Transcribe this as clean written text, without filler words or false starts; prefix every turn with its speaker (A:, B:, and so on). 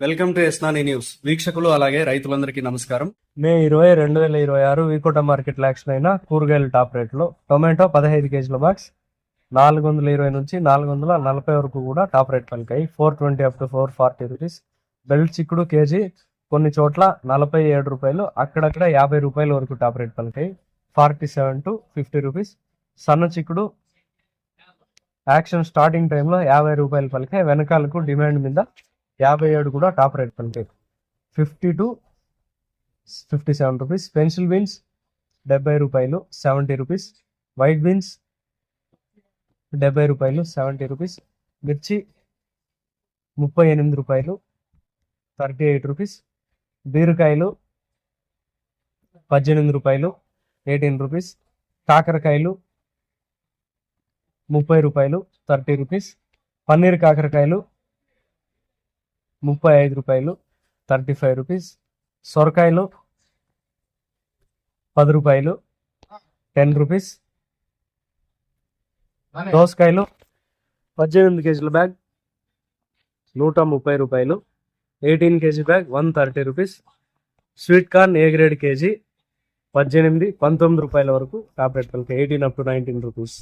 A: Welcome to ఎస్నాని news. వీక్షకులు అలాగే రైతులందరికీ నమస్కారం.
B: మే 20, 2026 వికోట మార్కెట్ యాక్షన్ అయిన కూరగాయల టాప్ రేట్లో టొమాటో 15 కేజీల బాక్స్ 420 నుంచి 440 వరకు కూడా టాప్ రేట్ పలికాయి. 420 అప్ టు 440 రూపీస్. బెల్ట్ చిక్కుడు కేజీ కొన్ని చోట్ల 47 రూపాయలు, అక్కడక్కడ 50 రూపాయల వరకు టాప్ రేట్ పలికాయి. 47 టు 50 రూపీస్. సన్న చిక్కుడు యాక్షన్ స్టార్టింగ్ టైంలో 50 రూపాయలు పలికాయి. వెనకాలకు డిమాండ్ మీద 57 కూడా టాప్ రేట్ పలికాయి. 50 టు 57 రూపీస్. పెన్సిల్ బీన్స్ 70 రూపాయలు, 70 రూపీస్. వైట్ బీన్స్ 70 రూపాయలు, 70 రూపీస్. మిర్చి 38 రూపాయలు, 38 రూపీస్. బీరకాయలు 18 రూపాయలు, 18 రూపీస్. కాకరకాయలు 30 రూపాయలు, 30 రూపీస్. పన్నీర్ కాకరకాయలు 35 రూపాయలు, 35 రూపీస్. సొరకాయలు 10 రూపాయలు, 10 రూపీస్. దోసకాయలు 18 కేజీల బ్యాగ్ 130 రూపాయలు, 18 KG bag 130 rupees. Sweet corn A grade KG 18, 19 రూపాయల వరకు టాప్ రేట్ పలికి 18 అప్ టు 19 రూపీస్.